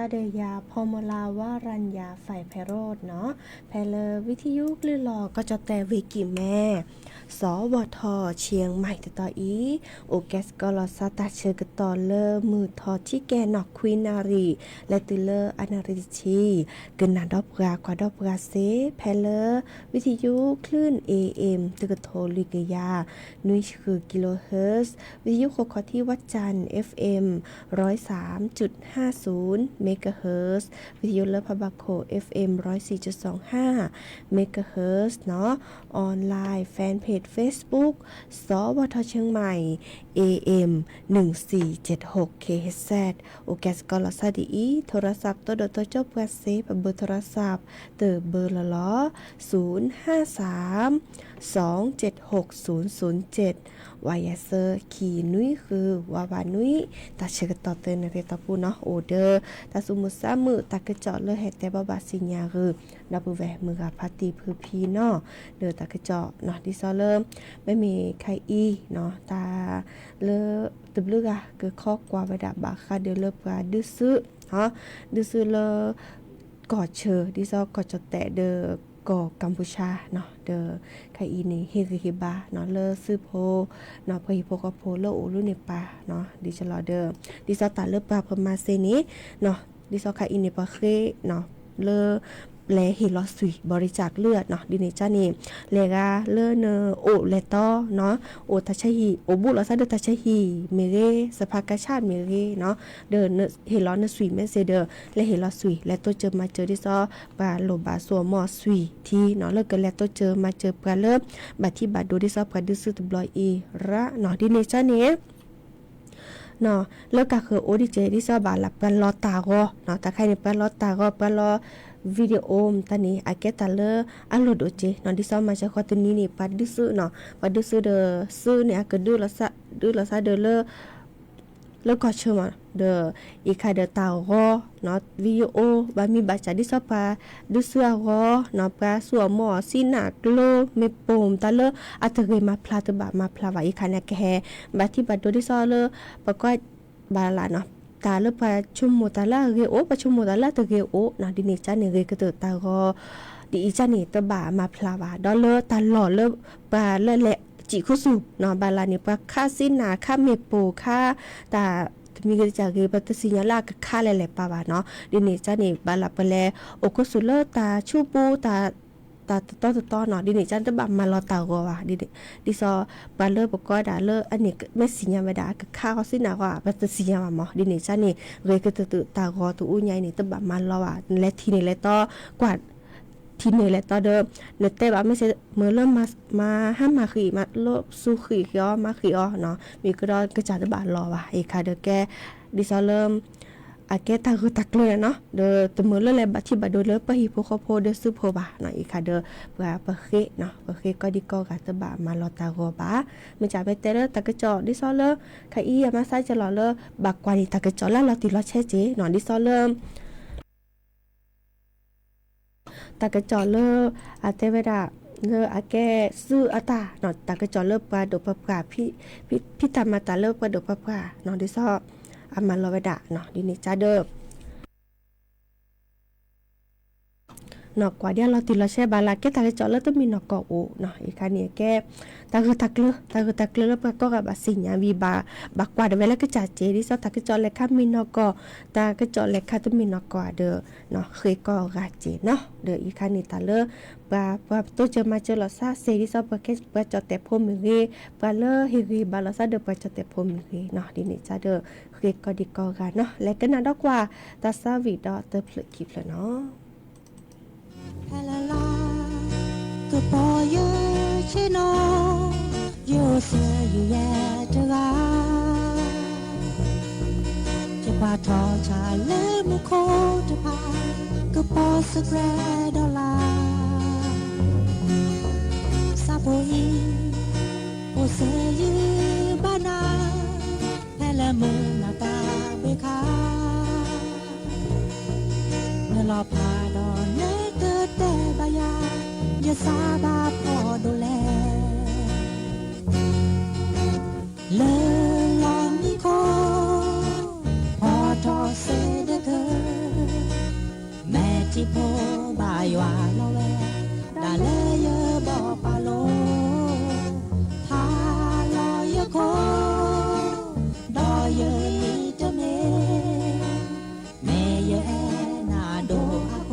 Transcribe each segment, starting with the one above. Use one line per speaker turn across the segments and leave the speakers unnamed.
าเดียาพอมลาวารัญญาฝ่ายไพโรจน์เนาะแพลวิทยุคลื่นลอก็จะแต่วิกิแม่สวทเชียงใหม่ต่ออีโอแกสกอลซาตาเชกตอเลมือทอที่แกนอกควีนารีและตุเลอนาริชีเกินนาดอบกากว่าดอบกาเซแพลวิทยุคลื่น AM ตึกโทลิกยานุยคือกิโลเฮิรตซ์วิทยุโคคอที่วัดจันทร์ FM 103.50 เมกะเฮิรตซ์วิทยุเลพบาโค FM 104.25 เมกะเฮิรตซ์เนาะออนไลน์แฟนเพจ Facebook สวทเชียงใหม่ AM 1476 KHZ โอแกสกอลซาดีโทรศัพท์ตัวจบกาเซเบอร์โทรศัพท์เตอเบอร์ละล้อ053 276 007วายเซอร์ขีนุ้ยคือวาวานุ้ยตาเชกต่อเตือนในเรตาปูเนาะโอเดอร์ตาสมุสามือตากระจอดเลยแหแต่บาบาสิญญาคือดับแหวมือกับพาตีพือพีเนาะเดอตากระจอดเนาะดิซอเริ่มไม่มีใครอีเนาะตาเลอตึบลึกอะคือข้อกว่าไปดับบาคาเดลเลปาดื้อซื้อเนาะดื้อซื้อเลอกอดเชอดิซอกอดจดแตะเดอก็กัมพูชาเนาะเดอไคอีนี่เฮริบาเนาะเลอซื้อโพเนาะพหิโพกโพเลอโอลุเนปาเนาะดิชลอเดอดิซอตาเลอปาพมาเซนี้เนาะดิซอไคอีนี่ปาเคเนาะเลอแลฮิลอสุยบริจาคเลือดเนาะดิเนจานี่เลกาเลอเนโอเลตอเนาะโอทัชฮีโอบุลอซาเดทัชฮีเมเรสภากาชาติเมเรเนาะเดินเฮลอนสุยเมเซเดอและเฮลอสุยและตัวเจอมาเจอดิซอบาโลบาสัวมอสุยที่เนาะเลิกกันแล้วตัวเจอมาเจอปาเลิบาที่บาดูดิซอปาดิซึตบลอยอีระเนาะดิเนจานี่เนาะแล้วก็คือโอดิเจดิซอบาลับกันลอตาโกเนาะตาใครเนี่ยปลอตาโกปลอวิดีโอมตานี้อาเกตาเลอัลโหลดโอเจเนาะดิซอมาจากตัวนี้นี่ปัดดิซึเนาะปัดดิซึเดอซึเนี่ยก็ดื้อละซะเดอเลแล้วก็เชื่อมาเดออีกค่ะเดอตาโกเนาะวิดีโอบามีบาจาดิซอปาดิซึอาโกเนาะปาสัวหมอสินักโลเมปมตาเลอัตเกมาพลาตบามาพลาวาอีกค่ะเนี่ยแกบาที่บาดูดิซอเลปะก็บาลาเนาะตาเลปาชุมโมตาลาเกโอปาชุมโมตาลาตะเกโอนะดิเนจาเนเกกะเตตาก็ดิอีจาเนตบามาพลาวาดอเลตาหล่อเลปาเลแลจิคุสุเนาะบาลานี่ปาค่าสินาค่าเมโปค่าตามีกระจากเกปัตสิญาลาค่าแลปาวาเนาะดิเนจาเนบาลาปะแลโอโกสุเลตาชูปูตาต่อเนาะดิเนจันตะบัมมาลอตากว่าดิซอบาเลอร์ปกอดาเลออันนี้ไม่สิญญาไม่ได้ก็ข้าวสินะว่าปัตสิญญาหมอดิเนจันนี่เรก็ตตากอตัวอุ้ยใหญ่นี่ตะบัมมาลอว่าและทีนี่และต่อกว่าทีนี่และต่อเดิมเนเตบาไม่ใช่เมื่อเริ่มมาห้ามมาขี่มาโลสู้ขี่ย้อมาขี่อ้อเนาะมีก็ได้กระจายตะบัมรอว่าเอคาเดแกดิซอเริ่มอาเกตาคือตักเลยเนาะเดอตมือเลบัติบัดโดเลปะฮิโพคโพเดซุโพบาเนาะอีกค่ะเดอปะเคเนาะปะเคก็ดิก็กะตะบะมาลอตาโกบามันจะไปเตเลตะกะจอดิซอเลค่ะอีมาซาจะลอเลบักกว่านี่ตะกะจอละลอติลอเชเจเนาะดิซอเลตะกะจอเลอาเตเวดาเลอาแกซื้ออาตาเนาะตะกะจอเลปะดปะกะพี่ตามาตาเลปะดปะกะเนาะดิซออามาลอเวดาเนาะดินิจาเดอนอกกว่าเดียวเราติดเราแช่บาลาเกตาเลจอแล้วต้องมีนอกกอโอเนาะอีกคันเนี่ยแกตาคือตักเลแล้วก็กับบาสิญญาวีบาบักกว่าเดเวลก็จ่าเจดิซอตากจอเลยค่ะมีนอกกอตากจอเลยค่ะต้องมีนอกกอเด้อเนาะเคยก็กาเจเนาะเด้ออีกคันนี่ตาเลบาตัวเจอมาเจอลอซาเซดิซอปะเกปะจอแต่พมเรบาเลเฮรีบาลอซาเดปะจอแต่พมเรเนาะดินี่จ้าเด้อเคยก็ดีก็กันเนาะและก็น่าดอกว่าตาซาวิดอเตอร์พลคิปแล้วเนาะ
la la que boye chino yo se ye de ga je pa tho cha le mu ko de pa que po se gre do la sa bo yi o se yi bana la me la ta be kha me la pa do ne te ba ya ya sa ba po do le la mi ko pa to se de ke จิโพบายว่าละแวดาเลเยบอปาโลทาลอยโคดอเยลีเจเมเมเยนาโดอาโค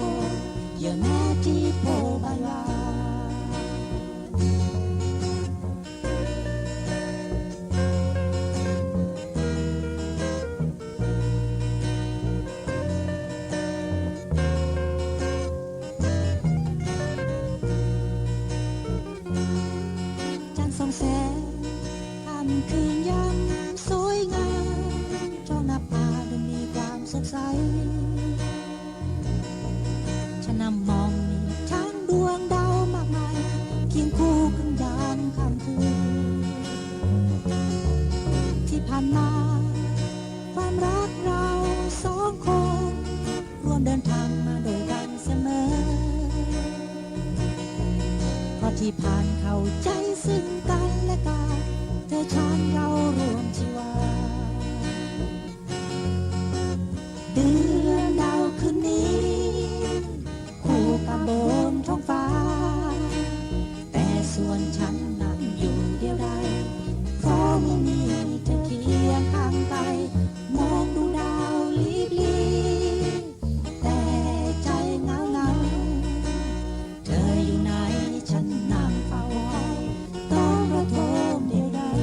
เยแม่จิโพบายว่าส่องแสงค่ำคืนยามสวยงามจ้องหน้าผาดูมีความสดใสฉันนำมองมีทั้งดวงดาวมากมายเคียงคู่กันยามค่ำคืนที่ผ่านมาความรักเราสองคนร่วมเดินทางมาโดยกันเสมอเพราะที่ผ่านเข้าใจซึ่งกันและกันเธอฉันเรารวมชีวาเดือนดาวคืนนี้คู่กับบนท้องฟ้าแต่ส่วนฉันนั่งอยู่เดียวดายเพราะไม่มีเธอเคียงข้างกายมองดูดาวลิบลีแต่ใจเหงาเหงาเธออยู่ไหนฉันนั่งเฝ้าคอยต้องระทมเดียวดาย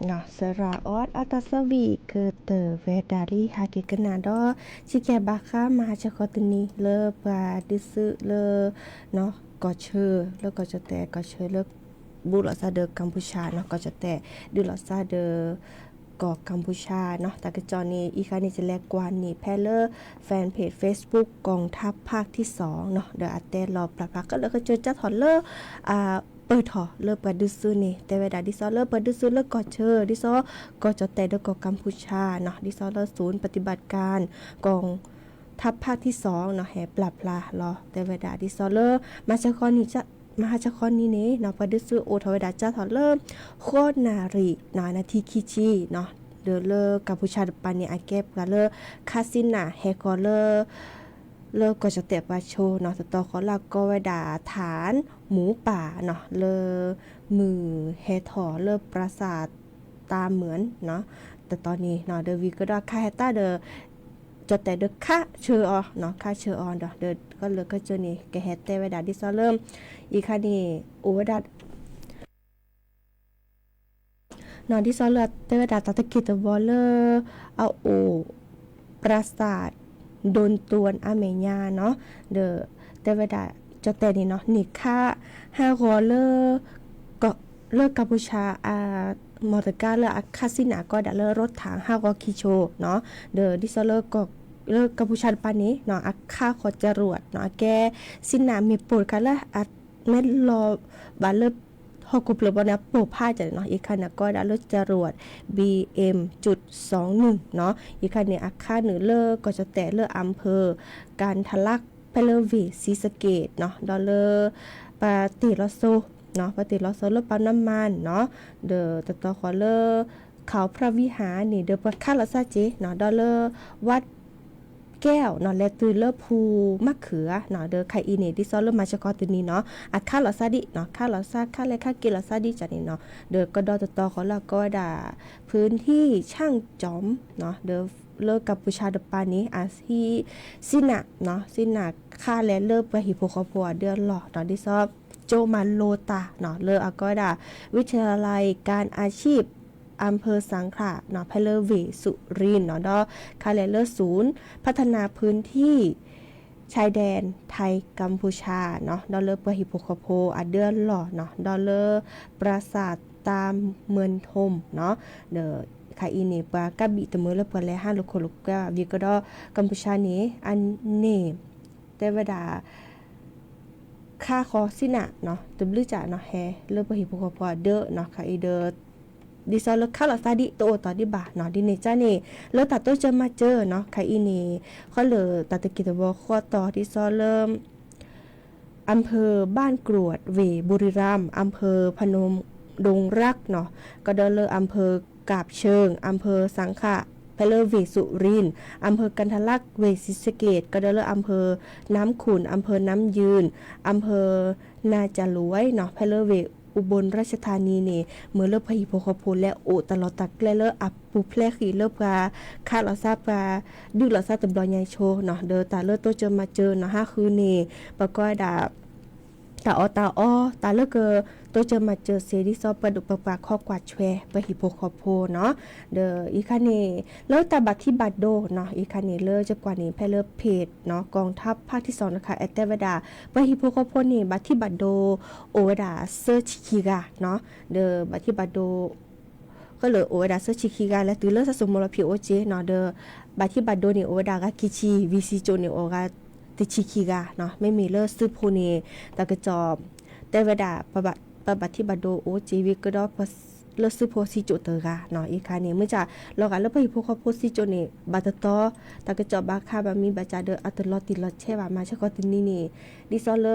เนาะสราออดอัตสวีคือเตอเวดาลีฮากิกนาดอชิแกบาคามาชะคอตนีเลปาดิซึเลเนาะก็เชอแล้วก็จะแต่ก็เชอเลบุลซาเดอกัมพูชาเนาะก็จะแต่ดุลซาเดอก็กัมพูชาเนาะแต่กจอนี้อีกคันนี้จะแลกกว่านี่แพเลอร์แฟนเพจ Facebook กองทัพภาคที่2เนาะเดี๋ยวอัตเตรอปรับก็เลยก็เจอจัดถอนเลอเปิดถอเลิกเปิดดูซื้อนี่แต่เวลาดิซอเลิกเปิดดูซื้อเลิกก่อเชอดิซอก็จะแต่ดก็กัมพูชาเนาะดิซอเลิกศูนย์ปฏิบัติการกองทัพภาคที่2เนาะแห่ปรับลารอแต่เวลาดิซอเลิกมาจากข้อนี้จะมหาจักรนี้เนาะเปิดดูซื้อโอทวดาจ้าถอเริ่มโคนารีเนาะนาทีคิจิเนาะเดอเลกัมพูชาปานีอาเก็บกะเลคาซินาแฮกอเลก็จะเตะปาโชเนาะต่อขอลาก็ไว้ด่าฐานหมูป่าเนาะมือเฮทอปราสาทตาเหมือนเนาะแต่ตอนนี้เนาะเดวีก็ได้ค่าเฮต้าจะแต่ค่าเชออเนาะค่าเชออเดก็เลยก็เจอนี่แกเฮตเตไว้ด่าดิซอเริ่มอีกค่ะนี่โอเวดานอนที่ซอเลือเตไว้ด่าตะกิตบอลเลอร์เอาโอปราสาทโดนตวนอเมญาเนาะแต่เวลาจะแต่นี่เนาะนี่ค่า5 ก็เลิกกัมพูชามอเตอร์กาคาสินาก็ได้รถถัง5 กิโลเนาะดิซอก็เลิกกัมพูชาปานนี้เนาะค่าขอจรวดเนาะแกสินามีปวดกันละแม่รอบาเลิกฮอกุเปลบนะโปผ้าจัดเนาะอีกคันก็ได้รถจรวด BM.21 เนาะอีกคันเนี่ยค่าเหนือเลิกก็จะแต่เลิกอำเภอการทะลักเพลวีศรีสะเกษเนาะดอลเลอร์ปาติลอโซเนาะปฏิลอโซลปั๊มน้ำมันเนาะต่อขอเลอเขาพระวิหารนี่ปค่าละซาเจเนาะดอลเลอร์วัดแก้วเนาะและตือเลอภูมะเขือเนาะไคอีนี่ดิซอลมาชะกอตัวนี้เนาะค่าละซาดิเนาะค่าละซาค่าและค่ากินละซาดิจัดนี่เนาะก็ต่อขอละก็ด่าพื้นที่ช่างจอมเนาะเลิกกัมพูชาปานี้ที่สินะเนาะสินะค่าและเลิกไปหิโพคอพัวเดือนหลอเนาะดิซอโจมันโลตาเนาะก็ด่าวิทยาลัยการอาชีพอำเภอสังขละเนาะเพลเวสุรินเนาะคาเลเลอร์ศูนย์พัฒนาพื้นที่ชายแดนไทยกัมพูชาเนาะปหิโพคโพเดือนหล่อเนาะปราสาทตามเมืองทมเนาะคาอีนี่ปากะบิตะเมือและปะแล5 ลูกลูกกะวิก็กัมพูชานี้อันเนแต่เวลาค่าคอสินะเนาะตบลือจ่าเนาะแฮปหิโพคโพเนาะคาอีดิซอลค่าละซาดิโตตอดิบาเนาะดิเนจ้านี่แล้วตัดตัวจะมาเจอเนาะใครอีนี่เขาเลยตัดตะกิตบอข้อต่อดิซอลอำเภอบ้านกรวดเวบุรีรัมย์อำเภอพนมดงรักเนาะก็อำเภอกาบเชิงอำเภอสังขะเพลเวสุรินทร์อำเภอกันทะลักเวศรีสะเกษก็อำเภอน้ำขุ่นอำเภอน้ำยืนอำเภอนาจารวยเนาะเพลเวอุบลราชธานีนี่เมื่อเลิกพหิโพคโพและโอตลอดตักและเลิกอับปูแพร่ขีเลิกปลาคาดเราทราบปลาดื้อเราทราบตำรวจใหญ่โชเนาะตาเลิกตัวเจอมาเจอเนาะ5 คืนนี่ปะก้อยดาตาตาเลิกตัวจะมาเจอเซดิซอประดุกปากข้อกวาดแชไปหิโพคอโพเนาะอีคันนี่แล้วตาบัตรที่บัตรโดเนาะอีคันนี่เลิกจะกว่านี้แพเลิกเพจเนาะกองทัพภาคที่2นะคะแอตเตเวดาไปหิโพคอโพนี่บัตรที่บัตรโดโอเวดาเซอร์ชิคิกาเนาะบัตรที่บัตรโดก็เลยโอเวดาเซอร์ชิคิกาและตือเลิกสะสมมลพิโอเจเนาะบัตรที่บัตรโดนี่โอเวดากากิชิวีซีโจนี่โอกาติชิคิกาเนาะไม่มีเลิกซื้อโพนี่ตากระจอบแต่เวดาปบัติที่บัดโดโอจีวิก็ดอเลือซื้อโพสิโจเตอร์กาเนาะอีกคานี้เมื่อจะเรากันแล้วไปพวกเขาโพสิโจนี่บัตตอตากระจอบบาคาบามีบาจาอัตลอติลอเชว่ามาชะกอตินี่ดิซอเล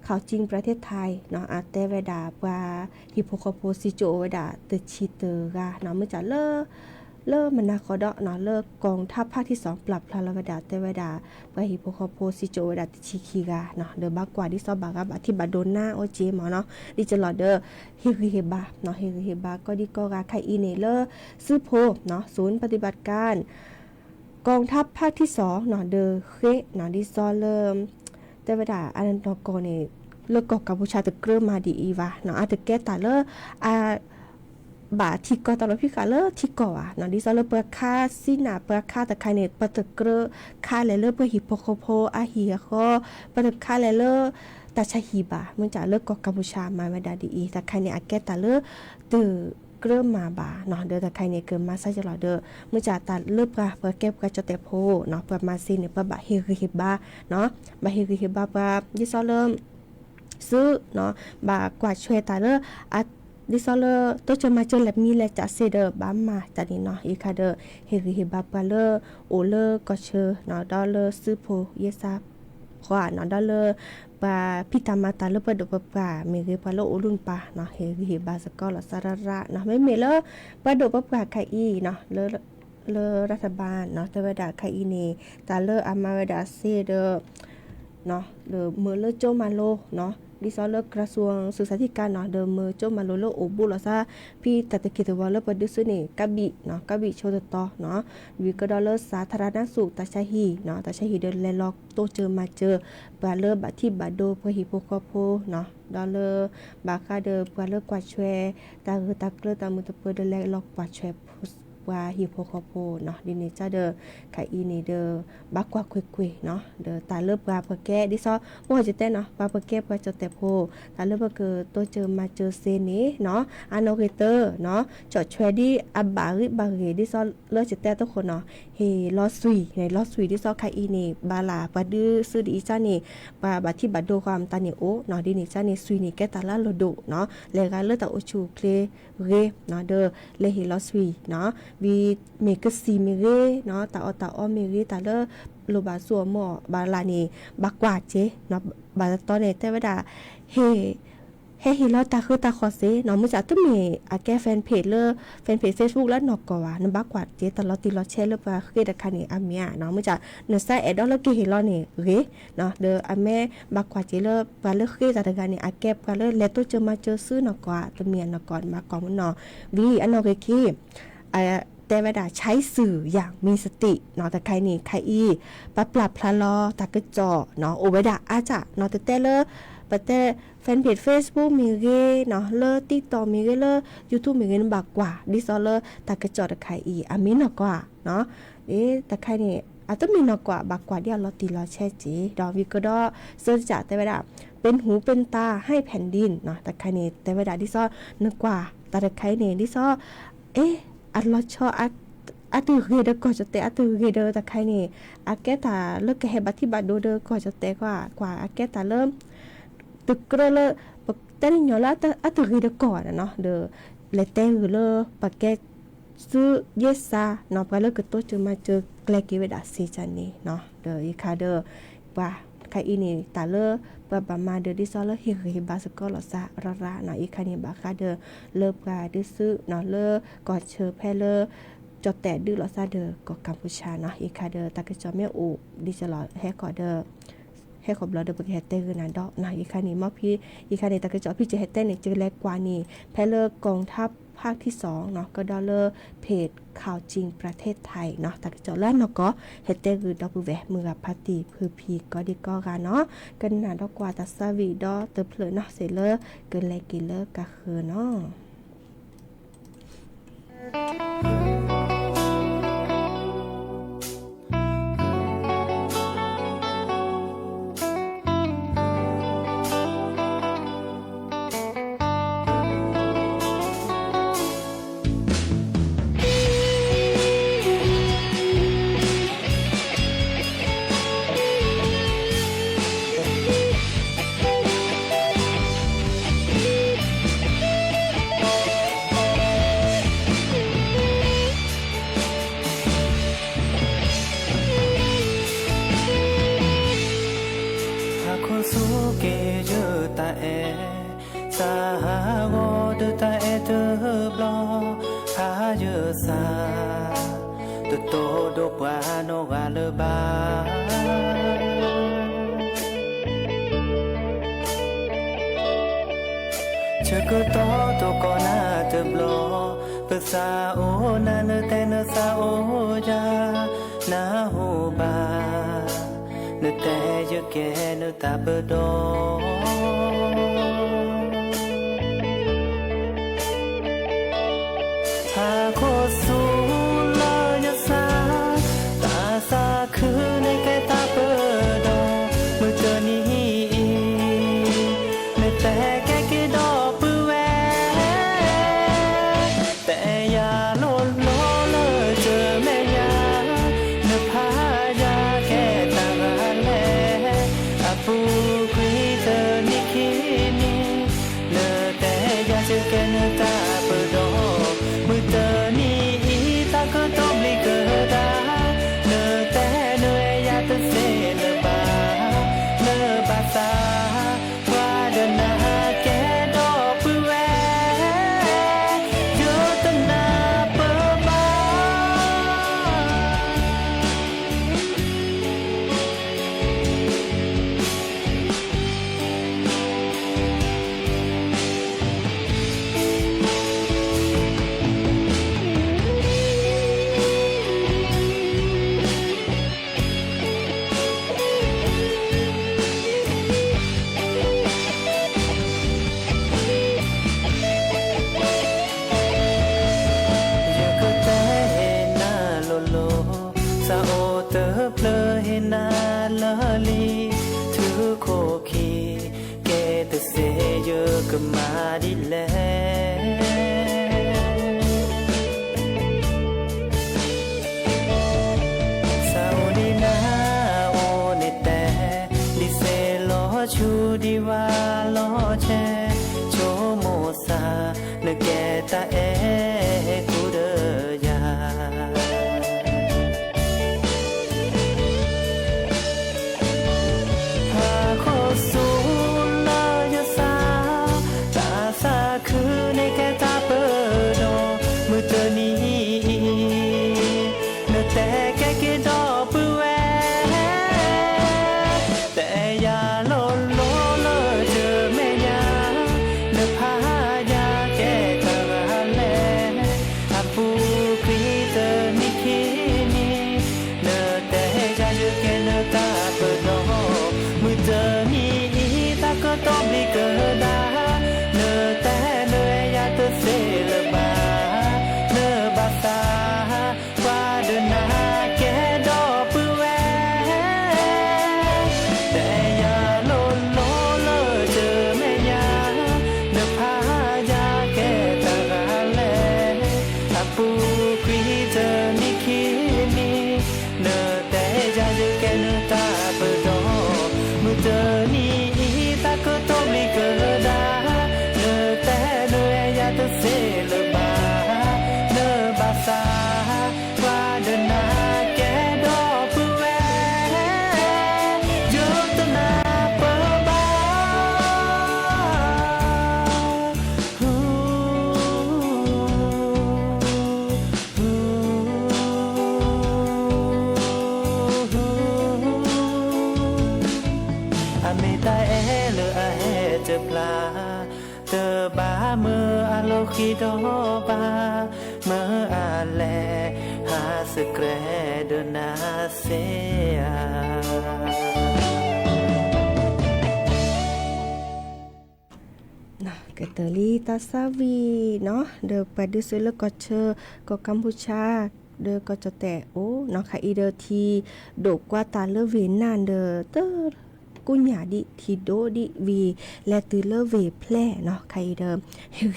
ข่าวจริงประเทศไทยเนาะอาเตเวดาปาฮิโพคาโพสิโจเวดาเตชิเตอร์กาเนาะเมื่อจะมันนาคอดเนาะกองทัพภาคที่2ปรับพลาเวดาเตเวดาไปฮิโพคาโพสิโจเวดาติชิคิกาเนาะบากกว่าดิซอบากาบที่บาโดนาโอเจหมอเนาะดิจะหลอดฮิบาเนาะฮิบาก็ดิก็กาไคอีเนซื้อโพเนาะศูนย์ปฏิบัติการกองทัพภาคที่2เนาะเคเนาะดิซอเตเวดาอันนั้นก็นี่กกัมพูชาตะเกรมาดีอีวาเนาะอาจจะแก้ตา บาที่ก็ตลอดพี่กาเลที่ก่ออ่ะเนาะดิซอเลเปอร์ค่าซินาเปอร์ค่าตะไคเนตปะตะเกรค่าเลเลเปอร์ฮิปโปโคโพอาฮีคอปะตะค่าเลเลตาชาฮีบามันจะเลิกก็กัมพูชามาไม่ได้ดีตะไคเนอาแกตาเลตือเกรมาบาเนาะเดอตะไคเนเกิมมาซะจะหลอเดอมันจะตัดเลิกกะเปอร์เก็บกะจะแต่โพเนาะเปอร์มาซินเปอร์บะเฮฮิบาเนาะบะเฮฮิบาปะดิซอเลซื้อเนาะบากว่าช่วยตาเลอะดิซอเลตัวจะมาเจอแลบมีแลจะเซเดบามาตานี่เนาะอีคาเดเฮริบาปาเลโอเลก็เชเนาะดอเลซื้อโพเยซาขวาเนาะดอเลปาพิตามาตาเลปะดปปาเมเรปาโลโอลุนปาเนาะเฮริบาสกอลสาระเนาะไม่เมเลปะดปปาไคอีเนาะเลรัฐบาลเนาะแต่ว่าดาไคอีเนตาเลอามาเวดาเซเดเนาะเดเมเลโจมาโลเนาะดิซอลกระทรวงศึกษาธิการเนาะเดเมโจมาโลโลโอบุลซาพี่ตัตกิตวาลปดิสุเนกะบิเนาะกะบิโชตตอเนาะวิกดอลสาธารณสุขตาชาฮีเนาะตาชาฮีเดเลล็อกโตเจอมาเจอบาเลบะที่บาโดพฮิโปคอโพเนาะดอลบาคาเดบาเลกว่าแชตาตาเกลตามุตเปเดเลล็อกกว่าแชว่าฮิโปคอโพเนาะดิเนจ้าเดไคอีเนเดบักกว่าคุยๆเนาะเดตาเลิบว่าเปแกดิซอบ่จะเต้เนาะว่าเปแกว่าจะแต่โพตาเลิบว่าเกอตัวเจอมาเจอเซนี้เนาะอันโนเกเตอร์เนาะจอดแชดีอับบาริบาเรดิซอเลิกจะแต่ทุกคนเนาะเฮลอซุยในลอซุยดิซอไคอีเนบาลาปะดื้อซื้อดิจ้านี่บาที่บัดโดความตานี่โอเนาะดิเนจ้านี่ซุยนี่แกตาลาโลโดเนาะเลกาเลตาโอชูเคลเรเนาะเดเลเฮลอซุยเนาะวีเมกซีเมเรเนาะตาอเมเรตาเลโลบาสัวหมอบาลานีบักกว่าเจเนาะบาตอนนี้แต่ว่าดาเฮฮิลาตาคือตาคอเซเนาะมื้อจะต้องมีอาแกแฟนเพจแฟนเพจ Facebook แล้วนอกก็ว่านำบักกว่าเจตลอดติลอแชร์เลยว่าคือตะคันนี่อาเมียเนาะมื้อจะเนไซแอดอลเกฮิลอนี่เรเนาะเดออาแม่บักกว่าเจเลบาเลคือตะคันนี่อาแกบกาเลเลตัวเจอมาเจอซื้อนอกกว่าตะเมียนอกก่อนมาก่อนมื้อเนาะวีอันนอเกคีแต่เวลาใช้สื่ออย่างมีสติเนาะแต่ใครนี่ใครอีปรับพลาลอตากระจอเนาะโอเวดาอาจะเนาะแต่เลปแต่แฟนเพจ Facebook มีเรเนาะเลTikTok มีเรเล YouTube มีเรบักกว่าดิซอเลตากระจอตะใครอีอามินกว่าเนาะแต่ใครนี่อาจจะมีนกว่าบักกว่าเดี๋ยวเราตีเราแช่จีดอวิก็ดอเสิร์ชจากแต่เวลาเป็นหูเป็นตาให้แผ่นดินเนาะแต่ใครนี่แต่เวลาดิซอนึกกว่าแต่ใครนี่ดิซออัลลอชออัตเรเดก็จะเตอัตเรเดตะไคนี่อาแกตาเลิกแฮบัติบัดโดเดก็จะเตกว่าอาแกตาเริ่มตึกเรเลแต่นี่ยอละอัตเรเดก่อนเนาะเดเลเตเลปะแกซื้อเยซาเนาะปะเลกโตจะมาเจอแกลกิเวดาซีจันนี่เนาะเดอีคาเดว่าใครอีนี่ตาเลปะบามาเดดิซอเลเฮริบาสก็ลอซาระเนาะอีคานี่บาคาเดเลปกาดิซื้อเนาะเลกอดเชอแพเลจอแต่ดื้อลอซาเดก็กัมพูชาเนาะอีคาเดตากะจอแม่อูดิจะลอแฮกอเดให้ขอบเราเดบกเฮเตอร์นะดอกนะอีคานี่มอพี่อีคานี่ตากะจอพี่จะเฮเตอร์เนี่ยเจอแลกกว่านี่แพเลกองทัพภาคที่2เนาะก็ดอลเลอร์เพจข่าวจริงประเทศไทยเนาะตากะจอแล้วเนาะก็เฮเตอร์คือดอกแหวมือกับพาติพือพีก็ดีก็กันเนาะกันน่ะดอกกว่าตาซาวีดอเตอเพลเนาะเซเลอร์เกินแลกิเลอร์ก็คือเนาะ
Chaku to kona te blo pesa o na le te na sa o ja na ho ba ne te je ke ne ta pe do คุยเธอนี่คิดนี่เนอแต่อยากจะแค่เนอตาเปิดดอกมือเธอนี่อีตาก็ต้องบลิกเกอร์ดาเนอแต่เนออยากจะเสียเนอบาเนอบาซาว่าเดินหน้าแกดอกปื้อแวโยตนาเปิดบามาดิแลสาวดีนาโอเนแต่ดิเซลอชูดีวาลอแชโชโมซาเนแกตาเอกูเดยาพาโคสูคือในแค่ตาเปิดดอกมือเธอนี้เนอแต่แค่คิดดอกปื้อแวแต่อย่าโลดโลเลอเจอแม่ยาเนอพายาแก้ตาแลอาปูครีเธอนี่คิดนี่เนอแต่จะอยู่แค่เนอตาเปิดดอกมือเธอนี้ตาก็ต้องบลิกเกอร์ดาเซลบาเนอบาซาว่าเดินหน้าแกดอกปื้อแวแต่อย่าโลดโลเลอเจอแม่ยาเนอพายาแกตาแลอาปูครีเธอนี่คิดนี่เนอแต่จะอยู่แค่เนอตาเปิดดอกมือเธอนี่ตาก็ต้องบลิกเกอร์ดาเนอแต่เนออยากจะเซลบาเนอบาซาว่าเดินหน้าแกดอกปื้อแวโยตนาเปิดบาอเมตาเอเลอเฮเจปลาเตอบาเมื่ออาโลคิดอบาเมื่ออาแลหาสเกรเดนาเซีย
นะกะเตอลีตาซาวีเนาะเดอไปดูซุลก็เชอก็กัมพูชาเดอก็จะแต่โอ้เนาะค่ะอีเดอทีโดกว่าตาเลเวนานเดอเตอกุญญาดิทีโดดิวีและตือเลเวแพร่เนาะใครเดิม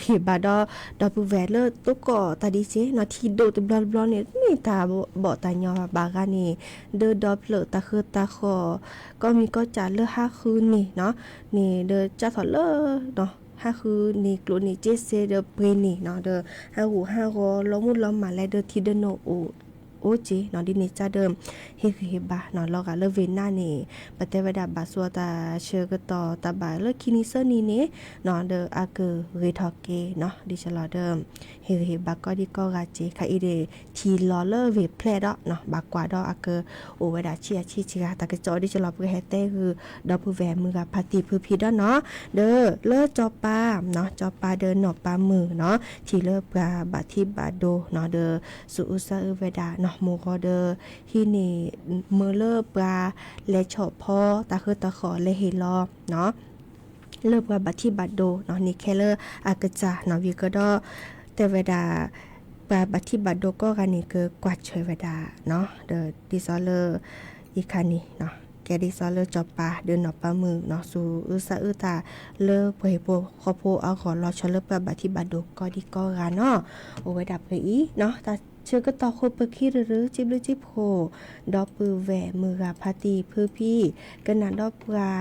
เฮบาดอปูแวเลตุกอตาดิเซเนาะทีโดตบลอเนี่ยนี่ตาบ่ตาญอบากานี่เดอดอเพลตาคือตาคอก็มีก็จาเล5คืนนี่เนาะนี่เดอจะถอเลเนาะ5คืนนี่กลุ่นนี่เจเซเดอเพนี่เนาะเดอ5หู5กอล้อมุล้อมาและเดอทีเดโนโอจีนอนดินิจาเดิมเฮบาเนาะลอกะเลเวน่านี่ปะเตวดาบาสัวตาเชกตอตาบาเลคินิเซนี่เนเนาะเดออาเกเรทอเกเนาะดิชลอเดิมเฮบาก็ดิก็กาเจคาอีเดทีลอเลเวเพลดเนาะบากว่าดออาเกโอเวดาชิชิกาตากะจอดิชลอเปเฮเตคือดอผู้แวมือกับพาติพือพีดเนาะเด้อเลอจอปาเนาะจอปาเดินหนอปามือเนาะทีเลปาบาทิบาโดเนาะเดอสุอุซาเวดาโมกอเดอที่นี่เมเลอปลาและชอบพอตาคือตาขอและเฮลอเนาะเลิกว่าบัตที่บัตโดเนาะนี่แค่เลออากจาเนาะวิก็ดอแต่เวลาปลาบัตที่บัตโดก็กันนี่คือกวาดเฉยเวลาเนาะเดอดิซอเลออีคันนี่เนาะแกดิซอเลอจอบปลาเดินหนอปลามือเนาะสู่อึซาอึตาเลอเปโปขอโพเอาขอรอชเลอปลาบัตที่บัตโดก็ดีก็กันเนาะโอไว้ดับเลยอีเนาะตาเ ชื่อก็ต่อโคเปขี้หรือจิบหรือจิบโหดอกปือแหวมือกาพาตีเพื่อพี่กันนาดอกกา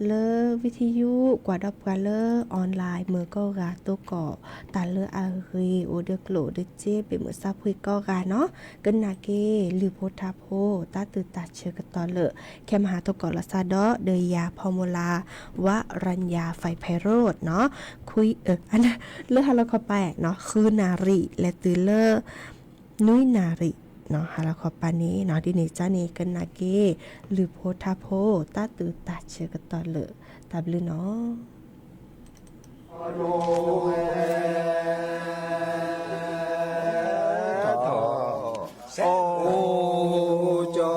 เลอวิทยุกว่าดอกกาเลอออนไลน์มือก็กาตัวก่อตาเลออารีโอเดกโลเดเจเป็นมือซาพุยก็กาเนาะกันนาเกหรือโพธาโพตาตือตาเชื่อกันต่อเลอแค่มหาตัวก่อละซาดอเดยาพอมูลาวรัญญาไฟไพโรดเนาะคุยอันนั้นเลือฮาโลคอแปกเนาะคือนารีและตือเลอนุ้ยนารีเนาะฮาลาคอปานี้เนาะดิเนจานี่กันนาเกหรือโพธาโพตาตือตาเชื่อกันต่อเลยตาบลือเนาะ
โอ้จอ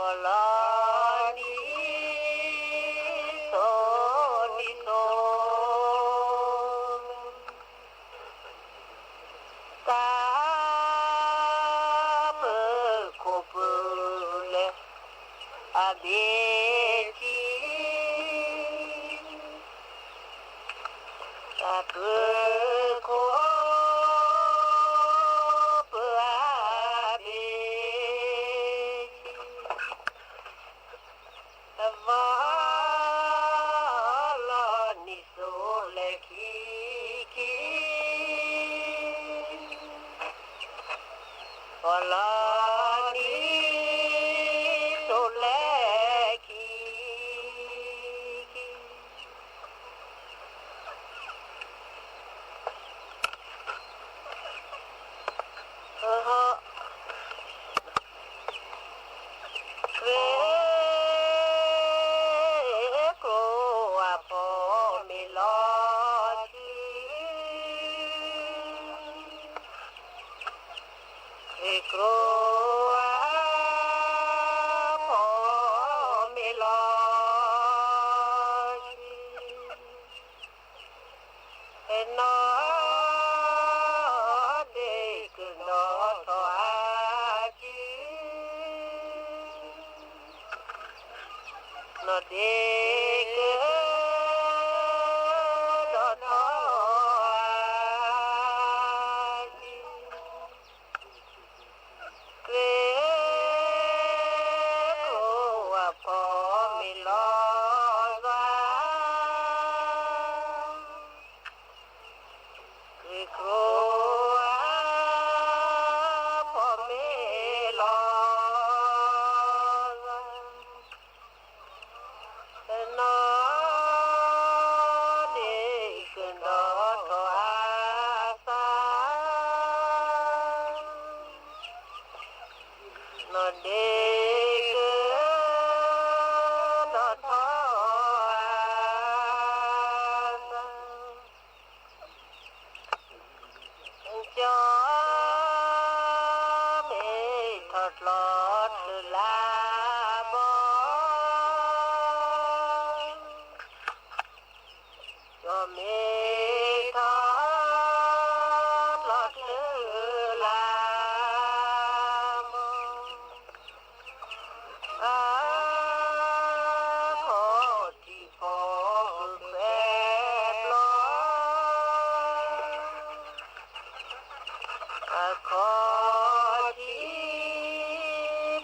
Olani soni son ta berkopule abeti ta berkopule Valani sole kiki Valani sole kiki Nó đi cứ đó thôi quê của có mi lo ra quê của có mi lo nó đi gần đó tỏa xa nó đi gần đó tỏa xa cho mẹ thật lót là bó cho mẹ thật lót làm khó thì khó phép lo khó thì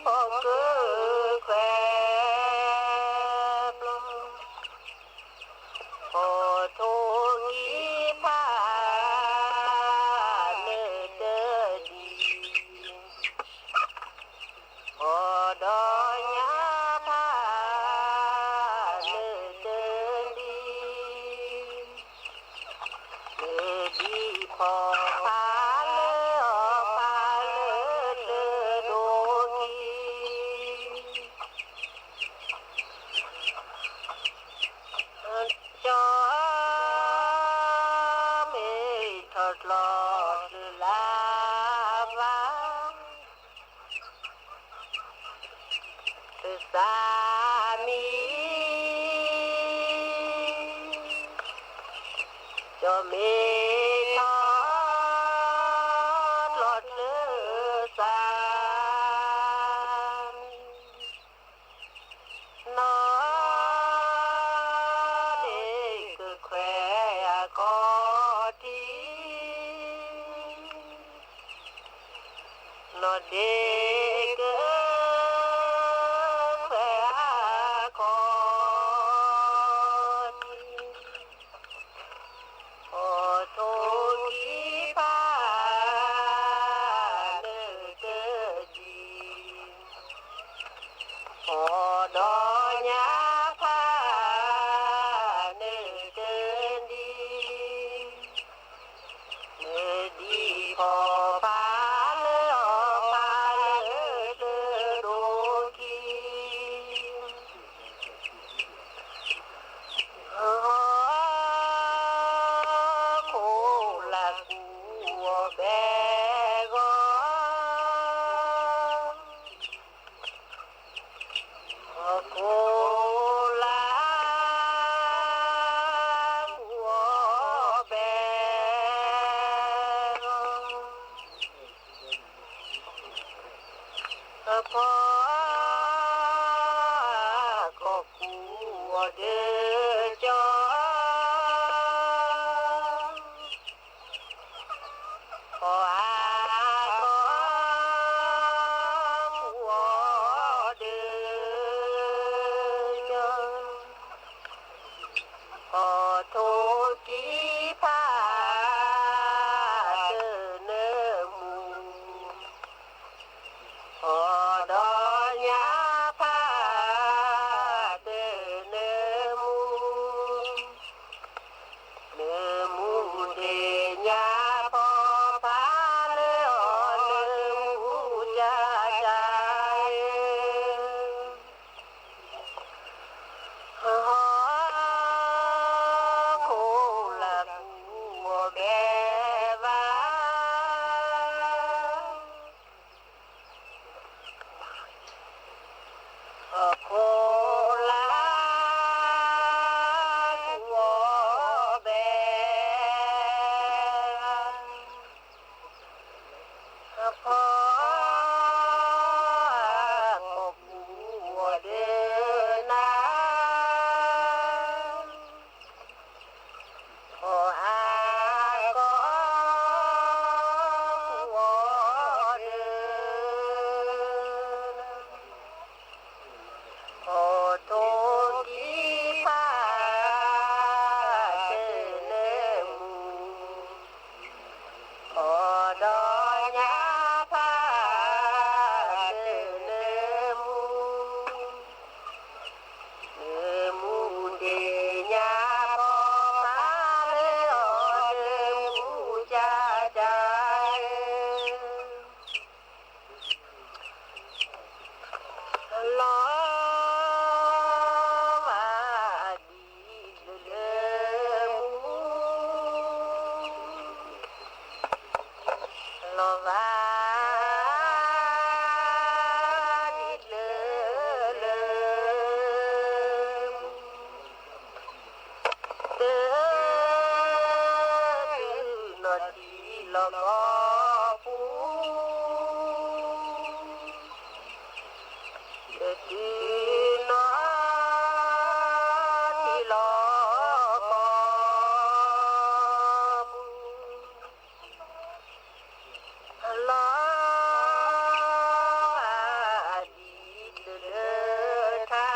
khó phép lo Ô thu nghi pha nơ tơ đi Ô đo nhá pha nơ tơ đi Nơ đi phò pha lơ đô nghi cho mẹ thật lọt là vang từ xa mi cho mẹ thật lọt lơ xa nó để cứ khỏe có tí nó để cứ khỏe có tí โคลาหัวแบพอก็กูเดจอพอก็หัวเดจอพอโทกีพาเดินเนมูพอดอยาพาเดินเนมูเนมูเดญาพอพาเลอเนมูจาใจโคละกูแบวาโคลาหัวแบพอก็กูเดินนาพอก็หัวเดินพอโทกีพาเดินเนมูพอดอยาพาเดินเนมูเนมูเดญาพอพาเลอเนมูจาใจลอมาดีเลมูลอมาดีเลเตนอดีลอปูดีนอที่ลอลอดีเลทา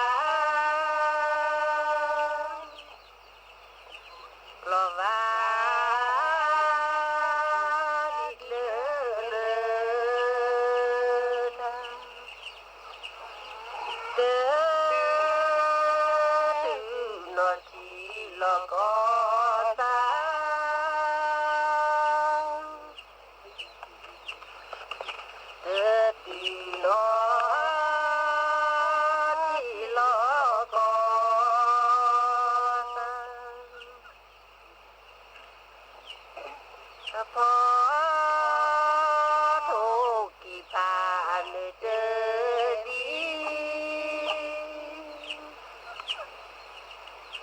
ลอมาดีเลทาเตนอที่ลอกอตาเตตีนอที่ลอกอตาพอโทกีพาเนเจดี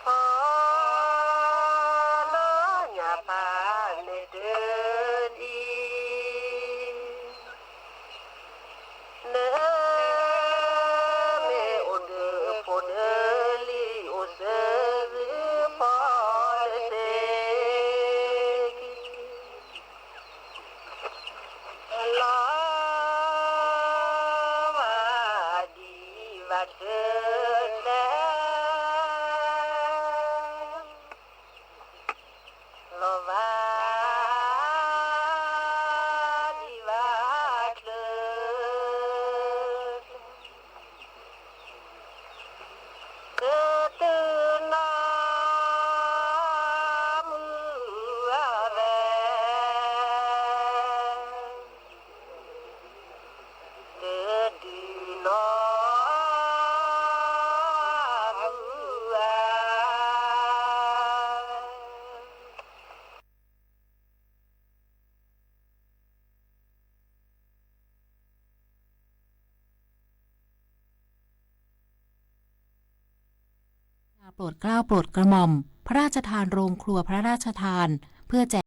พอลอญาพาเนเจดีเนเมโอเดโพเดลีโอเซพอเซลอมาดีวัดเดินแลลอมาดีวัดเดินเกิดตื่นน้ำมือแบเกิดดีนอ
โปรดเกล้าโปรดกระหม่อมพระราชทานโรงครัวพระราชทานเพื่อแจก